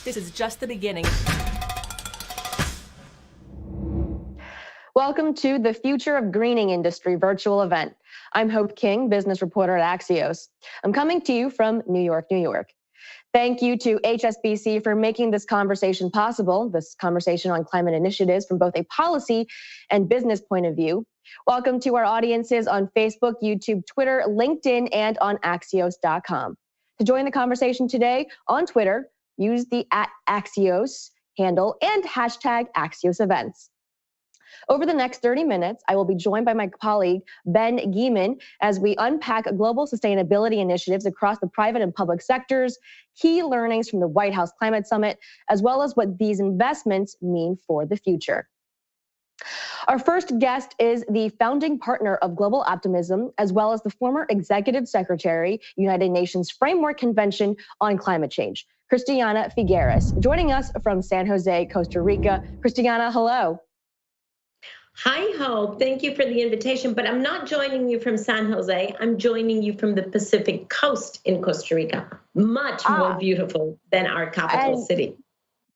This is just the beginning. Welcome to the Future of Greening Industry virtual event. I'm Hope King, business reporter at Axios. I'm coming to you from New York, New York. Thank you to HSBC for making this conversation possible, this conversation on climate initiatives from both a policy and business point of view. Welcome to our audiences on Facebook, YouTube, Twitter, LinkedIn, and on Axios.com. To join the conversation today on Twitter, use the @Axios handle and hashtag Axios Events. Over the next 30 minutes, I will be joined by my colleague, Ben Gieman, as we unpack global sustainability initiatives across the private and public sectors, key learnings from the White House Climate Summit, as well as what these investments mean for the future. Our first guest is the founding partner of Global Optimism, as well as the former executive secretary, United Nations Framework Convention on Climate Change, Christiana Figueres, joining us from San Jose, Costa Rica. Christiana, hello. Hi, Hope. Thank you for the invitation, but I'm not joining you from San Jose. I'm joining you from the Pacific Coast in Costa Rica. Much more beautiful than our capital city.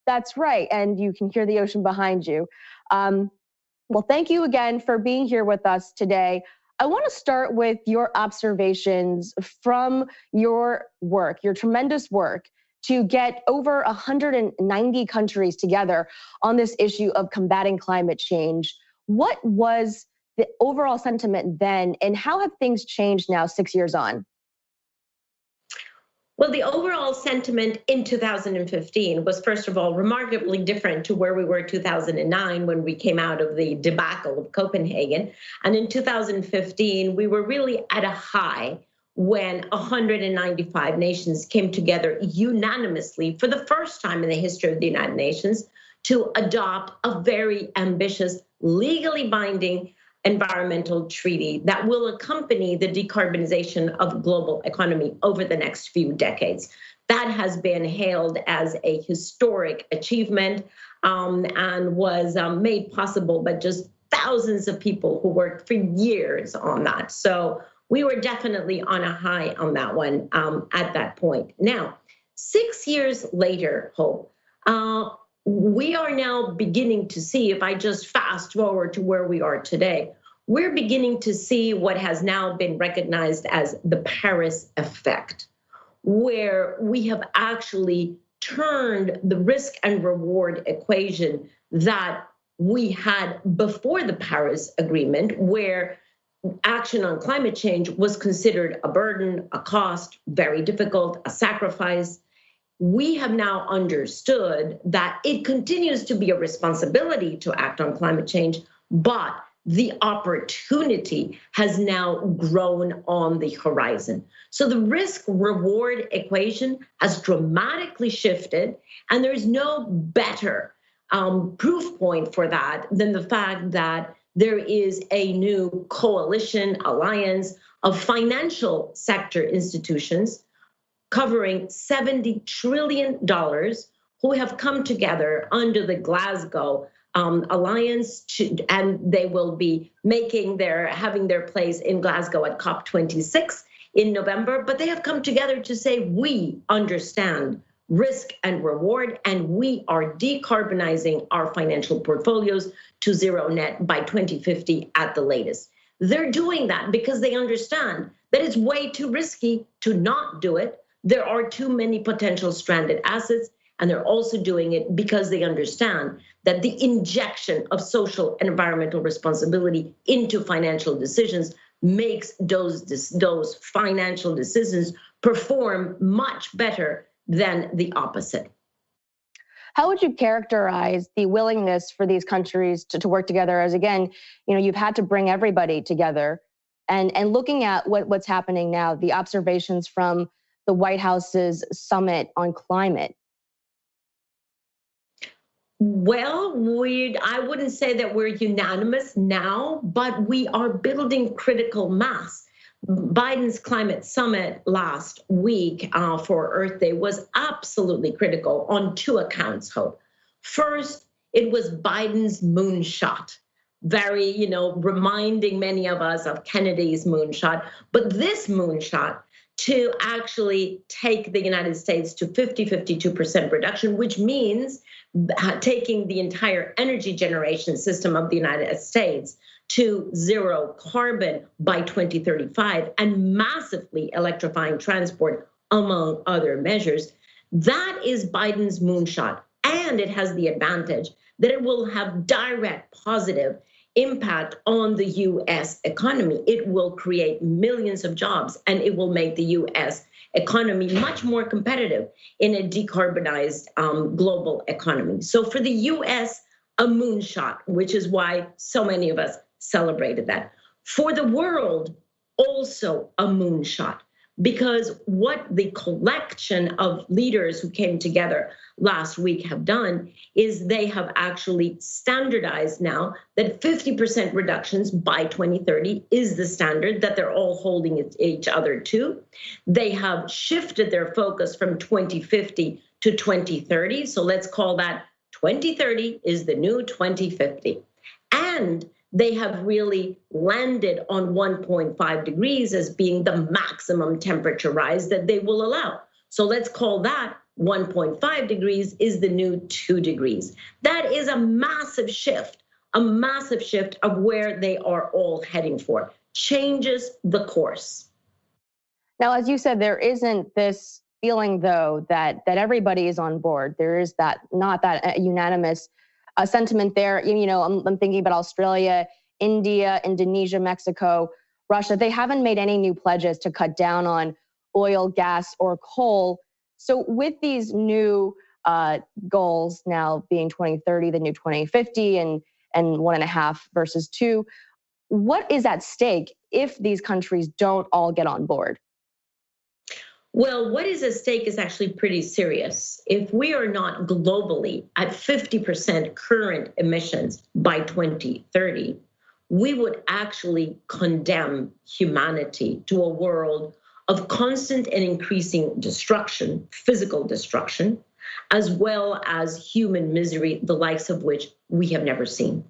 That's right, and you can hear the ocean behind you. Well, thank you again for being here with us today. I want to start with your observations from your work, your tremendous work, to get over 190 countries together on this issue of combating climate change. What was the overall sentiment then, and how have things changed now 6 years on? Well, the overall sentiment in 2015 was, first of all, remarkably different to where we were in 2009 when we came out of the debacle of Copenhagen. And in 2015, we were really at a high when 195 nations came together unanimously for the first time in the history of the United Nations to adopt a very ambitious, legally binding environmental treaty that will accompany the decarbonization of global economy over the next few decades. That has been hailed as a historic achievement and was made possible by just thousands of people who worked for years on that. So we were definitely on a high on that one at that point. Now, 6 years later, Hope, we are now beginning to see, if I just fast forward to where we are today, we're beginning to see what has now been recognized as the Paris effect, where we have actually turned the risk and reward equation that we had before the Paris Agreement, where action on climate change was considered a burden, a cost, very difficult, a sacrifice. We have now understood that it continues to be a responsibility to act on climate change, but the opportunity has now grown on the horizon. So the risk-reward equation has dramatically shifted, and there's no better proof point for that than the fact that there is a new coalition, alliance of financial sector institutions covering $70 trillion, who have come together under the Glasgow Alliance, and they will be having their place in Glasgow at COP26 in November. But they have come together to say, we understand risk and reward, and we are decarbonizing our financial portfolios to zero net by 2050 at the latest. They're doing that because they understand that it's way too risky to not do it. There are too many potential stranded assets, and they're also doing it because they understand that the injection of social and environmental responsibility into financial decisions makes those financial decisions perform much better than the opposite. How would you characterize the willingness for these countries to work together? As again, you've had to bring everybody together, and looking at what's happening now, the observations from the White House's summit on climate. Well, I wouldn't say that we're unanimous now, but we are building critical mass. Biden's climate summit last week for Earth Day was absolutely critical on two accounts, Hope. First, it was Biden's moonshot, very, reminding many of us of Kennedy's moonshot. But this moonshot to actually take the United States to 52% reduction, which means taking the entire energy generation system of the United States to zero carbon by 2035 and massively electrifying transport, among other measures. That is Biden's moonshot. And it has the advantage that it will have direct positive impact on the US economy. It will create millions of jobs and it will make the US economy much more competitive in a decarbonized global economy. So for the US, a moonshot, which is why so many of us celebrated that. For the world, also a moonshot, because what the collection of leaders who came together last week have done is they have actually standardized now that 50% reductions by 2030 is the standard that they're all holding each other to. They have shifted their focus from 2050 to 2030. So let's call that 2030 is the new 2050. And they have really landed on 1.5 degrees as being the maximum temperature rise that they will allow. So let's call that 1.5 degrees is the new 2 degrees. That is a massive shift of where they are all heading for. Changes the course. Now, as you said, there isn't this feeling, though, that everybody is on board. There is not that unanimous sentiment there. You know, I'm thinking about Australia, India, Indonesia, Mexico, Russia. They haven't made any new pledges to cut down on oil, gas, or coal. So with these new goals now being 2030, the new 2050, and 1.5 versus 2, what is at stake if these countries don't all get on board? Well, what is at stake is actually pretty serious. If we are not globally at 50% current emissions by 2030, we would actually condemn humanity to a world of constant and increasing destruction, physical destruction, as well as human misery, the likes of which we have never seen.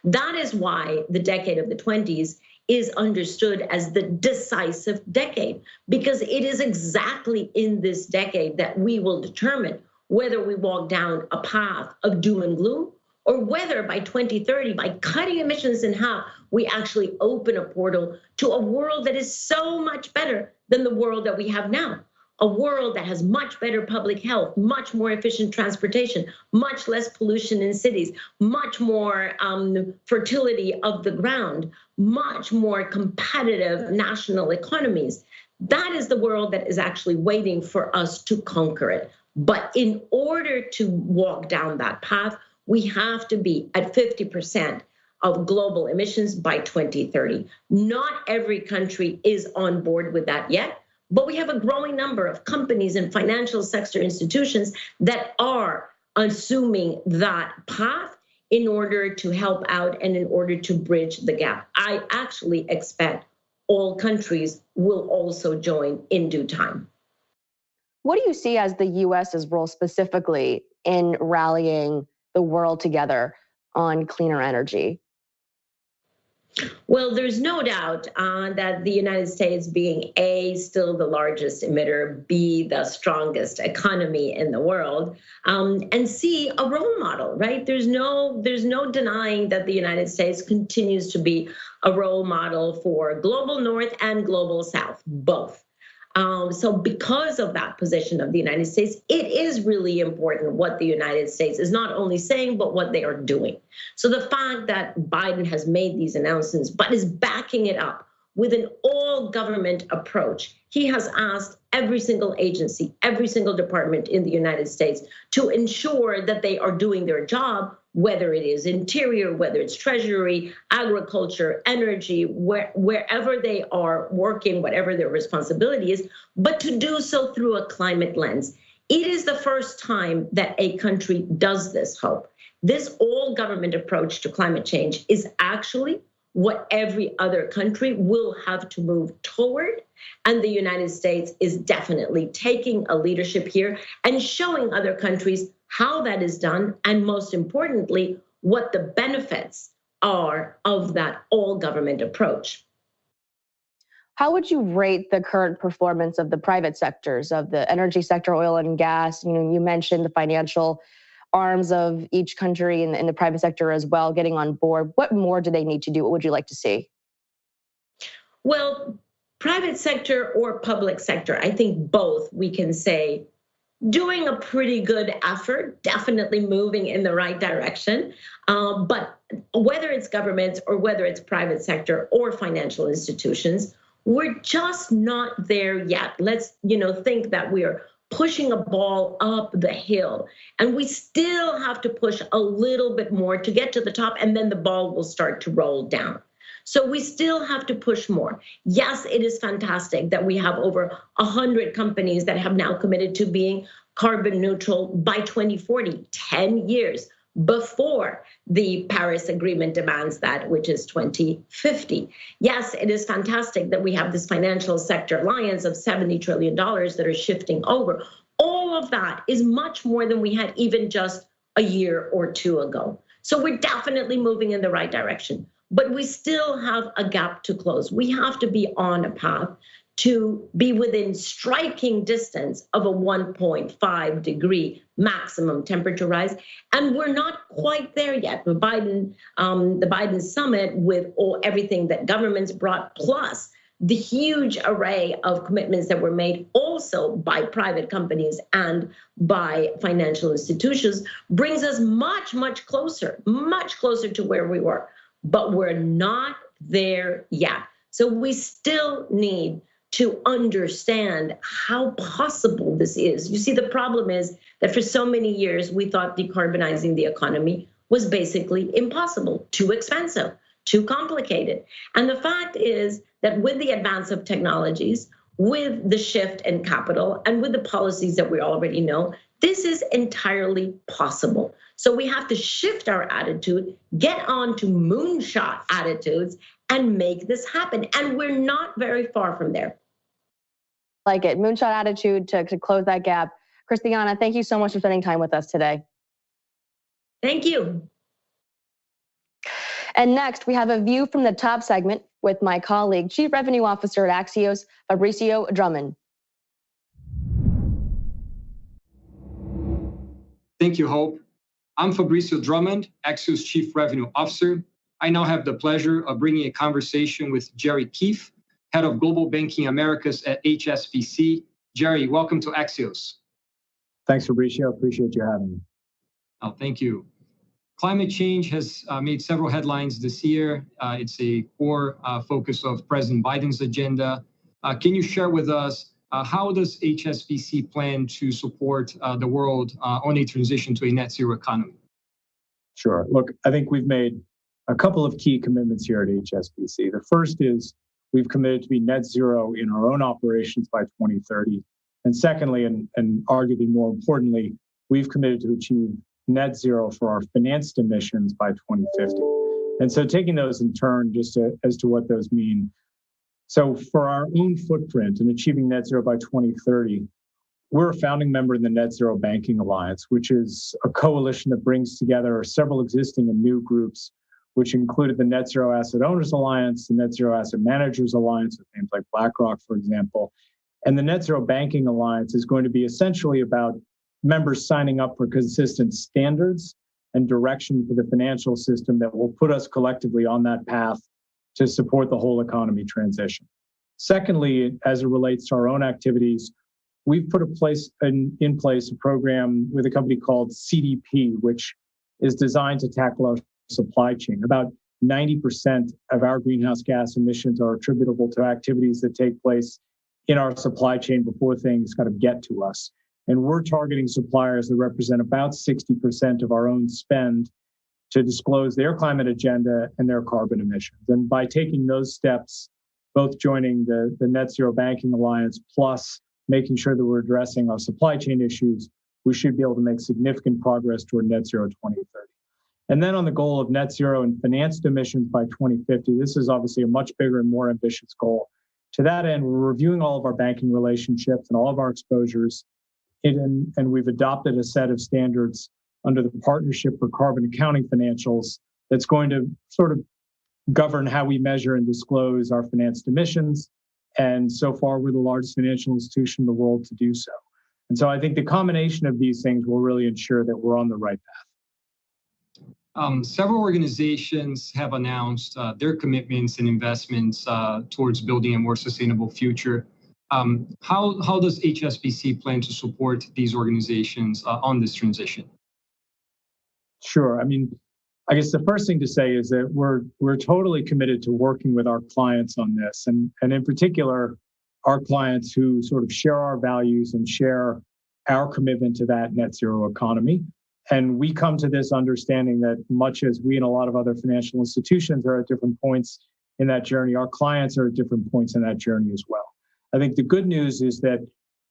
That is why the decade of the 20s is understood as the decisive decade, because it is exactly in this decade that we will determine whether we walk down a path of doom and gloom, or whether by 2030, by cutting emissions in half, we actually open a portal to a world that is so much better than the world that we have now. A world that has much better public health, much more efficient transportation, much less pollution in cities, much more fertility of the ground, much more competitive national economies. That is the world that is actually waiting for us to conquer it. But in order to walk down that path, we have to be at 50% of global emissions by 2030. Not every country is on board with that yet. But we have a growing number of companies and financial sector institutions that are assuming that path in order to help out and in order to bridge the gap. I actually expect all countries will also join in due time. What do you see as the US's role specifically in rallying the world together on cleaner energy? Well, there's no doubt that the United States, being A, still the largest emitter, B, the strongest economy in the world, and C, a role model, right? There's no denying that the United States continues to be a role model for global North and global South, both. So because of that position of the United States, it is really important what the United States is not only saying, but what they are doing. So the fact that Biden has made these announcements, but is backing it up with an all government approach. He has asked every single agency, every single department in the United States to ensure that they are doing their job, whether it is interior, whether it's treasury, agriculture, energy, wherever they are working, whatever their responsibility is, but to do so through a climate lens. It is the first time that a country does this, Hope. This all government approach to climate change is actually what every other country will have to move toward. And the United States is definitely taking a leadership here and showing other countries how that is done, and most importantly, what the benefits are of that all government approach. How would you rate the current performance of the private sectors, of the energy sector, oil and gas? You mentioned the financial arms of each country and the private sector as well getting on board. What more do they need to do? What would you like to see? Well, private sector or public sector, I think both we can say doing a pretty good effort, definitely moving in the right direction. But whether it's governments or whether it's private sector or financial institutions, we're just not there yet. Let's, think that we're pushing a ball up the hill, and we still have to push a little bit more to get to the top, and then the ball will start to roll down. So we still have to push more. Yes, it is fantastic that we have over 100 companies that have now committed to being carbon neutral by 2040, 10 years before the Paris Agreement demands that, which is 2050. Yes, it is fantastic that we have this financial sector alliance of $70 trillion that are shifting over. All of that is much more than we had even just a year or two ago. So we're definitely moving in the right direction. But we still have a gap to close. We have to be on a path to be within striking distance of a 1.5 degree maximum temperature rise. And we're not quite there yet. The Biden summit, with everything that governments brought, plus the huge array of commitments that were made also by private companies and by financial institutions, brings us much, much closer to where we were. But we're not there yet. So we still need to understand how possible this is. You see, the problem is that for so many years, we thought decarbonizing the economy was basically impossible, too expensive, too complicated. And the fact is that with the advance of technologies, with the shift in capital, and with the policies that we already know, this is entirely possible. So we have to shift our attitude, get on to moonshot attitudes, and make this happen. And we're not very far from there. Like it, moonshot attitude to close that gap. Christiana, thank you so much for spending time with us today. Thank you. And next, we have a view from the top segment with my colleague, Chief Revenue Officer at Axios, Fabrizio Drummond. Thank you, Hope. I'm Fabrizio Drummond, Axios Chief Revenue Officer. I now have the pleasure of bringing a conversation with Jerry Keefe, Head of Global Banking Americas at HSBC. Jerry, welcome to Axios. Thanks, Fabrizio. Appreciate you having me. Oh, thank you. Climate change has made several headlines this year. It's a core focus of President Biden's agenda. Can you share with us how does HSBC plan to support the world on a transition to a net zero economy? Sure. Look, I think we've made a couple of key commitments here at HSBC. The first is we've committed to be net zero in our own operations by 2030. And secondly, and arguably more importantly, we've committed to achieve net zero for our financed emissions by 2050. And so taking those in turn, as to what those mean. So for our own footprint and achieving net zero by 2030, we're a founding member in the Net Zero Banking Alliance, which is a coalition that brings together several existing and new groups, which included the Net Zero Asset Owners Alliance, the Net Zero Asset Managers Alliance, with names like BlackRock, for example. And the Net Zero Banking Alliance is going to be essentially about members signing up for consistent standards and direction for the financial system that will put us collectively on that path to support the whole economy transition. Secondly, as it relates to our own activities, we've put in place a program with a company called CDP, which is designed to tackle our supply chain. About 90% of our greenhouse gas emissions are attributable to activities that take place in our supply chain before things kind of get to us. And we're targeting suppliers that represent about 60% of our own spend to disclose their climate agenda and their carbon emissions. And by taking those steps, both joining the Net Zero Banking Alliance, plus making sure that we're addressing our supply chain issues, we should be able to make significant progress toward net zero 2030. And then on the goal of net zero and financed emissions by 2050, this is obviously a much bigger and more ambitious goal. To that end, we're reviewing all of our banking relationships and all of our exposures, and we've adopted a set of standards under the Partnership for Carbon Accounting Financials that's going to sort of govern how we measure and disclose our financed emissions And so far, we're the largest financial institution in the world to do so. And so I think the combination of these things will really ensure that we're on the right path. Several organizations have announced their commitments and investments towards building a more sustainable future. How does HSBC plan to support these organizations on this transition? Sure. I mean, I guess the first thing to say is that we're totally committed to working with our clients on this, and in particular, our clients who sort of share our values and share our commitment to that net zero economy. And we come to this understanding that much as we and a lot of other financial institutions are at different points in that journey, our clients are at different points in that journey as well. I think the good news is that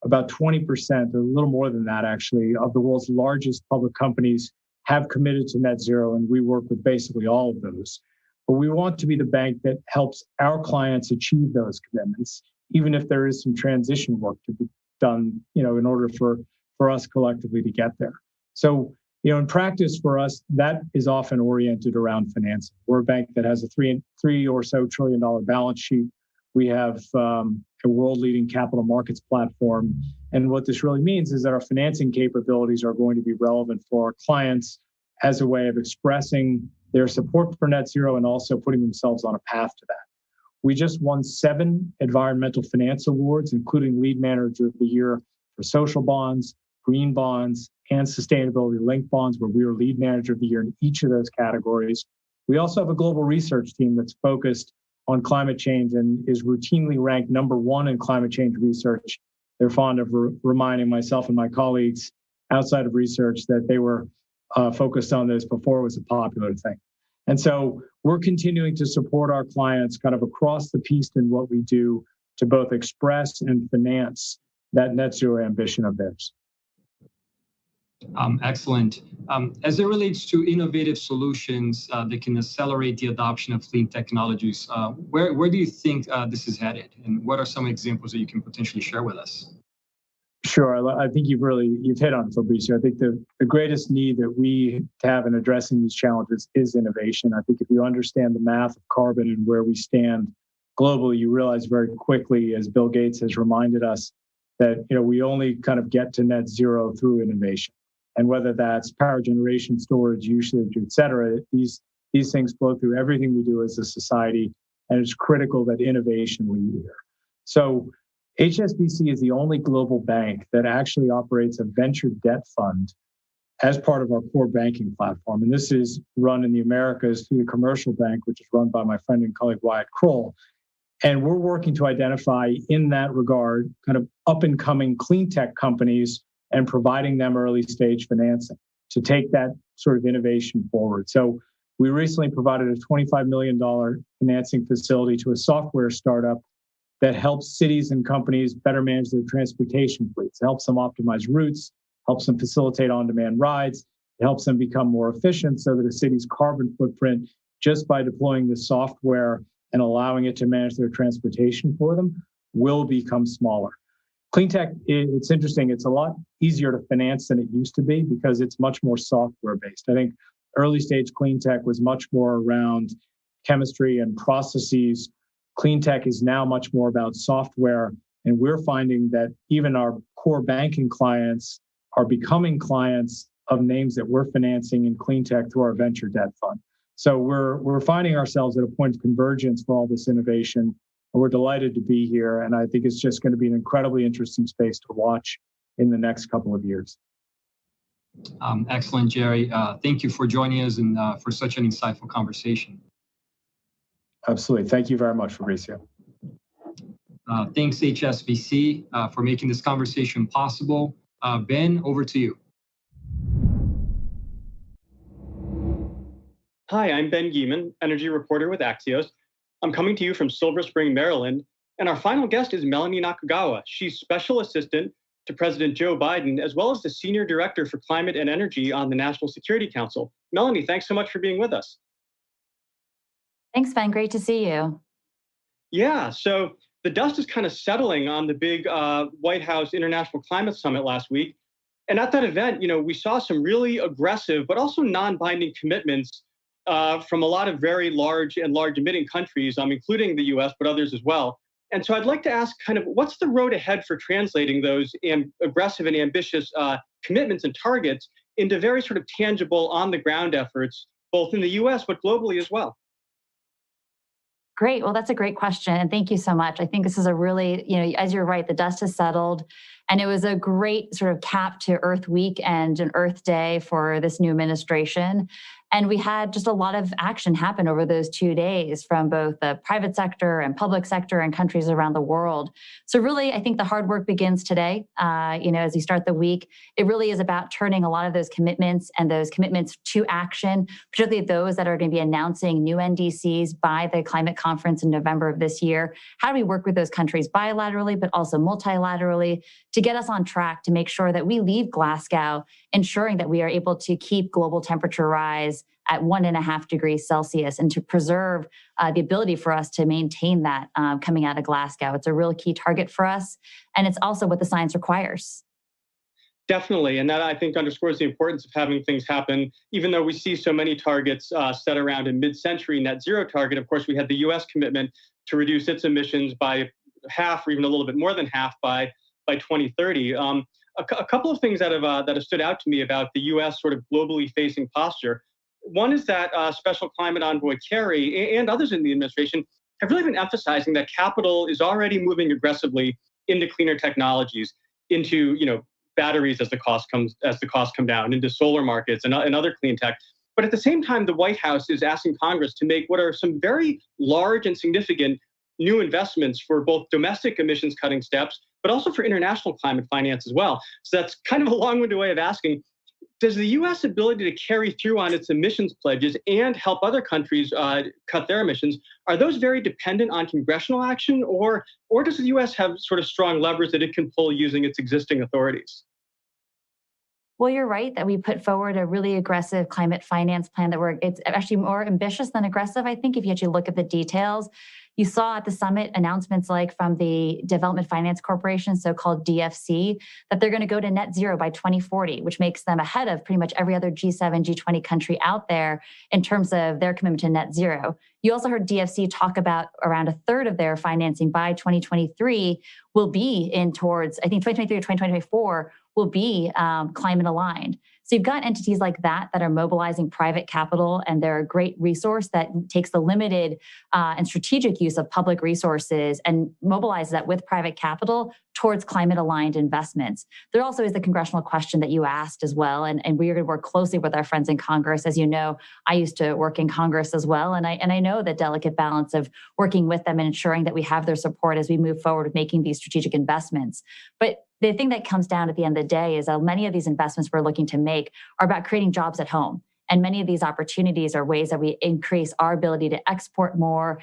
about 20%, or a little more than that actually, of the world's largest public companies have committed to net zero, and we work with basically all of those. But we want to be the bank that helps our clients achieve those commitments, even if there is some transition work to be done, in order for us collectively to get there. So, in practice for us, that is often oriented around financing. We're a bank that has a three or so $1 trillion balance sheet. We have a world-leading capital markets platform. And what this really means is that our financing capabilities are going to be relevant for our clients as a way of expressing their support for net zero and also putting themselves on a path to that. We just won 7 environmental finance awards, including Lead Manager of the Year for social bonds, green bonds, and sustainability-linked bonds, where we were Lead Manager of the Year in each of those categories. We also have a global research team that's focused on climate change and is routinely ranked #1 in climate change research. They're fond of reminding myself and my colleagues outside of research that they were focused on this before it was a popular thing. And so we're continuing to support our clients kind of across the piece in what we do to both express and finance that net zero ambition of theirs. Excellent. As it relates to innovative solutions that can accelerate the adoption of clean technologies, where do you think this is headed? And what are some examples that you can potentially share with us? Sure. I think you've hit on it, Fabrizio. I think the greatest need that we have in addressing these challenges is innovation. I think if you understand the math of carbon and where we stand globally, you realize very quickly, as Bill Gates has reminded us, that we only kind of get to net zero through innovation. And whether that's power generation, storage, usage, et cetera, these things flow through everything we do as a society, and it's critical that innovation lead here. So HSBC is the only global bank that actually operates a venture debt fund as part of our core banking platform. And this is run in the Americas through the commercial bank, which is run by my friend and colleague, Wyatt Kroll. And we're working to identify, in that regard, kind of up-and-coming clean tech companies and providing them early stage financing to take that sort of innovation forward. So we recently provided a $25 million financing facility to a software startup that helps cities and companies better manage their transportation fleets. It helps them optimize routes, helps them facilitate on-demand rides. It helps them become more efficient so that a city's carbon footprint, just by deploying the software and allowing it to manage their transportation for them, will become smaller. Clean tech, it's interesting. It's a lot easier to finance than it used to be because it's much more software-based. I think early stage clean tech was much more around chemistry and processes. Clean tech is now much more about software. And we're finding that even our core banking clients are becoming clients of names that we're financing in clean tech through our venture debt fund. So we're finding ourselves at a point of convergence for all this innovation. And we're delighted to be here. And I think it's just going to be an incredibly interesting space to watch in the next couple of years. Excellent, Jerry. Thank you for joining us and for such an insightful conversation. Absolutely. Thank you very much, Fabrizio. Thanks, HSBC, for making this conversation possible. Ben, over to you. Hi, I'm Ben Gieman, energy reporter with Axios. I'm coming to you from Silver Spring, Maryland, and our final guest is Melanie Nakagawa. She's Special Assistant to President Joe Biden, as well as the Senior Director for Climate and Energy on the National Security Council. Melanie, thanks so much for being with us. Thanks, Ben. Great to see you. Yeah, so the dust is kind of settling on the big White House International Climate Summit last week. And at that event, we saw some really aggressive, but also non-binding commitments from a lot of very large emitting countries, including the US, but others as well. And so I'd like to ask kind of what's the road ahead for translating those aggressive and ambitious commitments and targets into very sort of tangible on the ground efforts, both in the US, but globally as well? Great. Well, that's a great question. And thank you so much. I think this is a really, as you're right, the dust has settled. And it was a great sort of cap to Earth Week and an Earth Day for this new administration. And we had just a lot of action happen over those 2 days from both the private sector and public sector and countries around the world. So really, I think the hard work begins today. As you start the week, it really is about turning a lot of those commitments to action, particularly those that are going to be announcing new NDCs by the climate conference in November of this year. How do we work with those countries bilaterally, but also multilaterally to get us on track to make sure that we leave Glasgow ensuring that we are able to keep global temperature rise at 1.5 degrees Celsius and to preserve the ability for us to maintain that coming out of Glasgow. It's a real key target for us. And it's also what the science requires. Definitely. And that, I think, underscores the importance of having things happen. Even though we see so many targets set around a mid-century net zero target, of course, we had the US commitment to reduce its emissions by half or even a little bit more than half by 2030. A couple of things that have stood out to me about the US sort of globally facing posture. One is that Special Climate Envoy Kerry and others in the administration have really been emphasizing that capital is already moving aggressively into cleaner technologies, into batteries as the costs come down, into solar markets and other clean tech. But at the same time, the White House is asking Congress to make what are some very large and significant new investments for both domestic emissions cutting steps, but also for international climate finance as well. So that's kind of a long-winded way of asking, does the U.S. ability to carry through on its emissions pledges and help other countries cut their emissions, are those very dependent on congressional action, or does the U.S. have sort of strong levers that it can pull using its existing authorities? Well, you're right that we put forward a really aggressive climate finance plan it's actually more ambitious than aggressive, I think, if you actually look at the details. You saw at the summit announcements like from the Development Finance Corporation, so-called DFC, that they're going to go to net zero by 2040, which makes them ahead of pretty much every other G7, G20 country out there in terms of their commitment to net zero. You also heard DFC talk about around a third of their financing by 2023 will be in towards, I think 2023 or 2024 will be climate aligned. So you've got entities like that are mobilizing private capital, and they're a great resource that takes the limited and strategic use of public resources and mobilizes that with private capital towards climate aligned investments. There also is the congressional question that you asked as well, and we are going to work closely with our friends in Congress. As you know, I used to work in Congress as well, and I know the delicate balance of working with them and ensuring that we have their support as we move forward with making these strategic investments. But the thing that comes down at the end of the day is that many of these investments we're looking to make are about creating jobs at home. And many of these opportunities are ways that we increase our ability to export more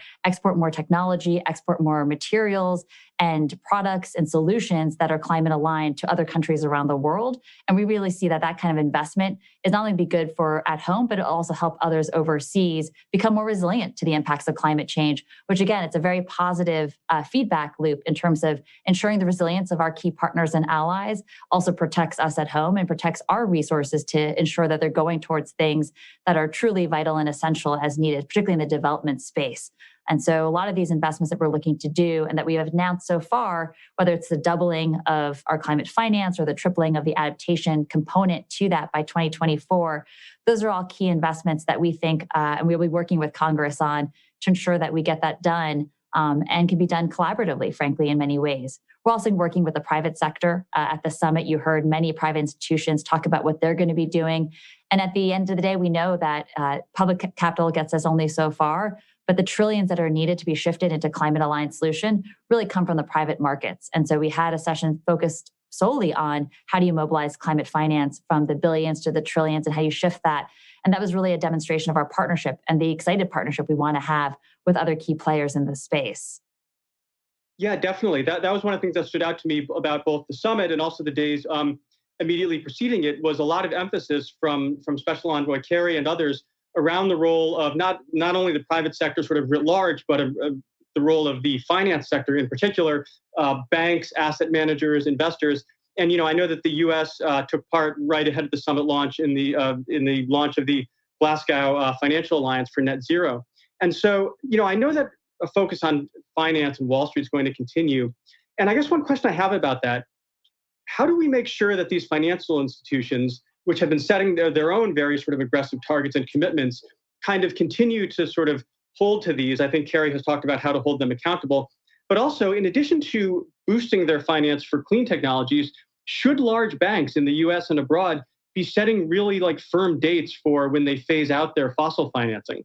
technology, export more materials and products and solutions that are climate aligned to other countries around the world. And we really see that kind of investment is not only be good for at home, but it also help others overseas become more resilient to the impacts of climate change, which again, it's a very positive feedback loop in terms of ensuring the resilience of our key partners and allies, also protects us at home and protects our resources to ensure that they're going towards things that are truly vital and essential as needed, particularly in the development space. And so a lot of these investments that we're looking to do and that we have announced so far, whether it's the doubling of our climate finance or the tripling of the adaptation component to that by 2024, those are all key investments that we think, and we'll be working with Congress on to ensure that we get that done and can be done collaboratively, frankly, in many ways. We're also working with the private sector. At the summit, you heard many private institutions talk about what they're going to be doing. And at the end of the day, we know that public capital gets us only so far, but the trillions that are needed to be shifted into climate-aligned solution really come from the private markets. And so we had a session focused solely on how do you mobilize climate finance from the billions to the trillions and how you shift that. And that was really a demonstration of our partnership and the excited partnership we want to have with other key players in this space. Yeah, definitely. That was one of the things that stood out to me about both the summit and also the days immediately preceding it was a lot of emphasis from Special Envoy Kerry and others around the role of not only the private sector sort of writ large, but the role of the finance sector in particular, banks, asset managers, investors. And I know that the U.S. Took part right ahead of the summit launch in the launch of the Glasgow Financial Alliance for Net Zero. And so I know that a focus on finance and Wall Street is going to continue. And I guess one question I have about that, how do we make sure that these financial institutions, which have been setting their own very sort of aggressive targets and commitments, kind of continue to sort of hold to these? I think Carrie has talked about how to hold them accountable. But also, in addition to boosting their finance for clean technologies, should large banks in the US and abroad be setting really like firm dates for when they phase out their fossil financing?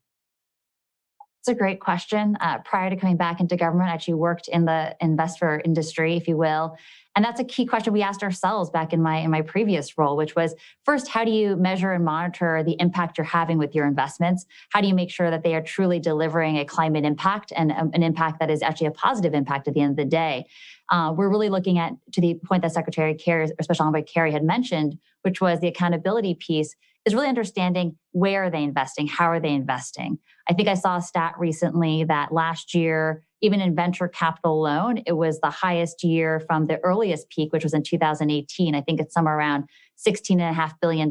It's a great question. Prior to coming back into government, I actually worked in the investor industry, if you will. And that's a key question we asked ourselves back in my previous role, which was first, how do you measure and monitor the impact you're having with your investments? How do you make sure that they are truly delivering a climate impact and an impact that is actually a positive impact at the end of the day? We're really looking at, to the point that Secretary Kerry, or Special Envoy Kerry had mentioned, which was the accountability piece, is really understanding where are they investing, how are they investing. I think I saw a stat recently that last year, even in venture capital alone, it was the highest year from the earliest peak, which was in 2018. I think it's somewhere around $16.5 billion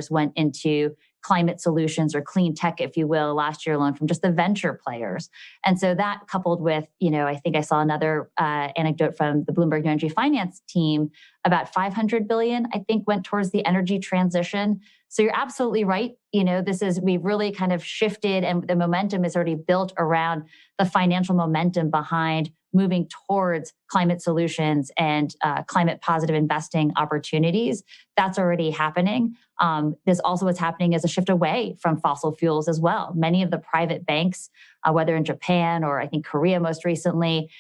went into climate solutions or clean tech, if you will, last year alone from just the venture players. And so that coupled with, I think I saw another anecdote from the Bloomberg New Energy Finance team, about $500 billion, I think, went towards the energy transition. So you're absolutely right. We've really kind of shifted, and the momentum is already built around the financial momentum behind moving towards climate solutions and climate positive investing opportunities. That's already happening. This also what's happening is a shift away from fossil fuels as well. Many of the private banks, whether in Japan or I think Korea most recently,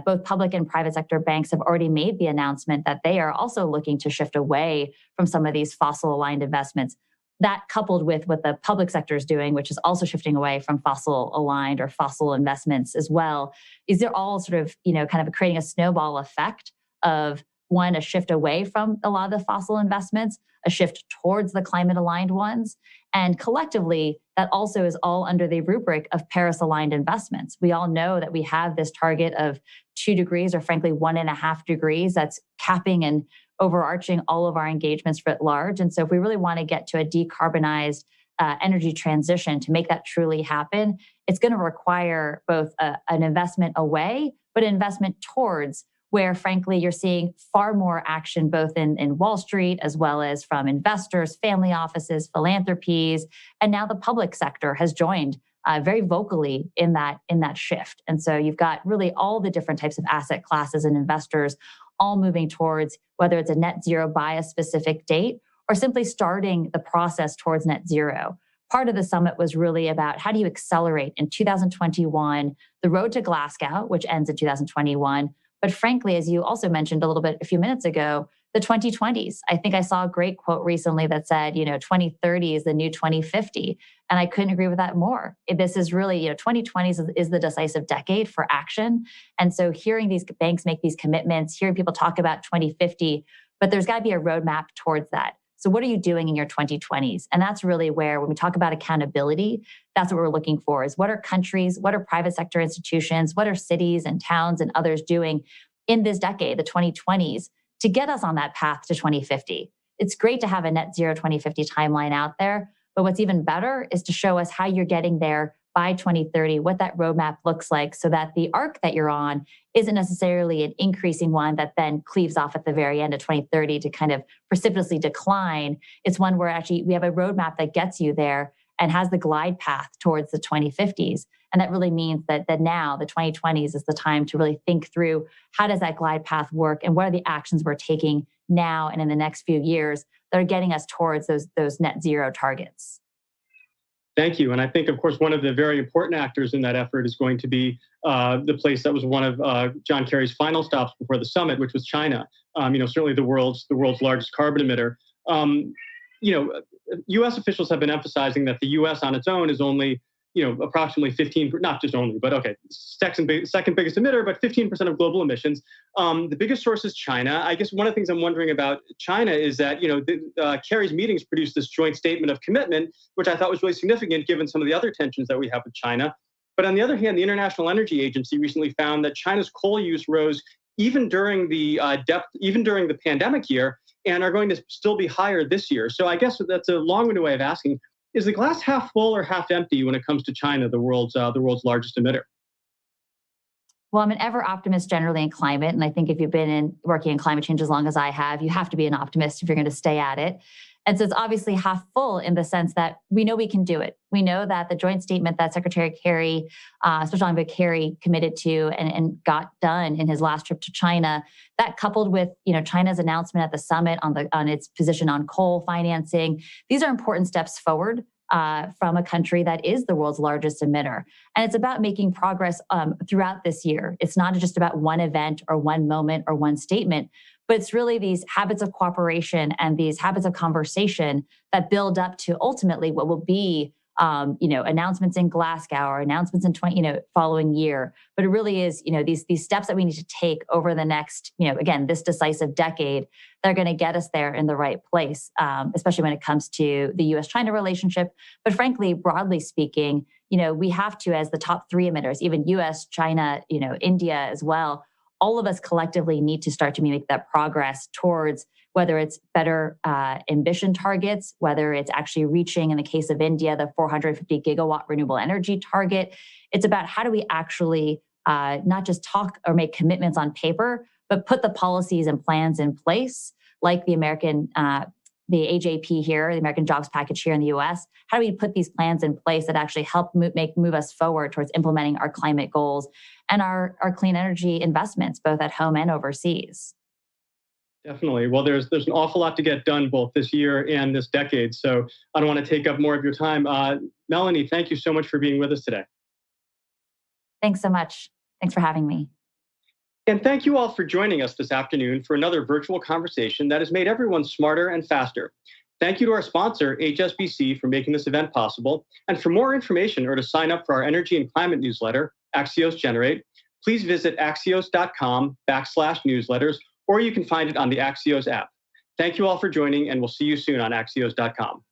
both public and private sector banks have already made the announcement that they are also looking to shift away from some of these fossil aligned investments. That coupled with what the public sector is doing, which is also shifting away from fossil aligned or fossil investments as well, is they're all sort of, kind of creating a snowball effect of one, a shift away from a lot of the fossil investments, a shift towards the climate aligned ones. And collectively, that also is all under the rubric of Paris aligned investments. We all know that we have this target of 2 degrees, or frankly, 1.5 degrees, that's capping and overarching all of our engagements writ large. And so if we really want to get to a decarbonized energy transition to make that truly happen, it's going to require both an investment away, but an investment towards where, frankly, you're seeing far more action both in Wall Street as well as from investors, family offices, philanthropies, and now the public sector has joined very vocally in that shift. And so you've got really all the different types of asset classes and investors all moving towards whether it's a net zero by a specific date or simply starting the process towards net zero. Part of the summit was really about how do you accelerate in 2021, the road to Glasgow, which ends in 2021. But frankly, as you also mentioned a few minutes ago, the 2020s. I think I saw a great quote recently that said, 2030 is the new 2050. And I couldn't agree with that more. This is really, 2020s is the decisive decade for action. And so hearing these banks make these commitments, hearing people talk about 2050, but there's got to be a roadmap towards that. So what are you doing in your 2020s? And that's really where, when we talk about accountability, that's what we're looking for, is what are countries, what are private sector institutions, what are cities and towns and others doing in this decade, the 2020s, to get us on that path to 2050. It's great to have a net zero 2050 timeline out there, but what's even better is to show us how you're getting there by 2030, what that roadmap looks like, so that the arc that you're on isn't necessarily an increasing one that then cleaves off at the very end of 2030 to kind of precipitously decline. It's one where actually we have a roadmap that gets you there and has the glide path towards the 2050s. And that really means that now the 2020s is the time to really think through how does that glide path work and what are the actions we're taking now and in the next few years that are getting us towards those net zero targets. Thank you. And I think, of course, one of the very important actors in that effort is going to be the place that was one of John Kerry's final stops before the summit, which was China. Certainly the world's largest carbon emitter. U.S. officials have been emphasizing that the U.S. on its own is only approximately 15, not just only, but okay, second biggest emitter, but 15% of global emissions. The biggest source is China. I guess one of the things I'm wondering about China is that, Kerry's meetings produced this joint statement of commitment, which I thought was really significant given some of the other tensions that we have with China. But on the other hand, the International Energy Agency recently found that China's coal use rose even during the pandemic year, and are going to still be higher this year. So I guess that's a long-winded way of asking, is the glass half full or half empty when it comes to China, the world's largest emitter? Well, I'm an ever optimist generally in climate. And I think if you've been working in climate change as long as I have, you have to be an optimist if you're going to stay at it. And so it's obviously half full in the sense that we know we can do it. We know that the joint statement that Secretary Kerry, Special Envoy Kerry, committed to and got done in his last trip to China, that coupled with China's announcement at the summit on its position on coal financing, these are important steps forward from a country that is the world's largest emitter. And it's about making progress throughout this year. It's not just about one event or one moment or one statement, but it's really these habits of cooperation and these habits of conversation that build up to ultimately what will be announcements in Glasgow or announcements in following year. But it really is, these steps that we need to take over the next, again, this decisive decade, they're going to get us there in the right place, especially when it comes to the U.S.-China relationship. But frankly, broadly speaking, we have to, as the top three emitters, even U.S., China, India as well, all of us collectively need to start to make that progress towards whether it's better ambition targets, whether it's actually reaching, in the case of India, the 450 gigawatt renewable energy target. It's about how do we actually not just talk or make commitments on paper, but put the policies and plans in place, like the AJP here, the American Jobs Package here in the US. How do we put these plans in place that actually help move us forward towards implementing our climate goals and our clean energy investments, both at home and overseas? Definitely. Well, there's an awful lot to get done both this year and this decade. So I don't want to take up more of your time. Melanie, thank you so much for being with us today. Thanks so much. Thanks for having me. And thank you all for joining us this afternoon for another virtual conversation that has made everyone smarter and faster. Thank you to our sponsor, HSBC, for making this event possible. And for more information or to sign up for our energy and climate newsletter, Axios Generate, please visit axios.com/newsletters, or you can find it on the Axios app. Thank you all for joining, and we'll see you soon on axios.com.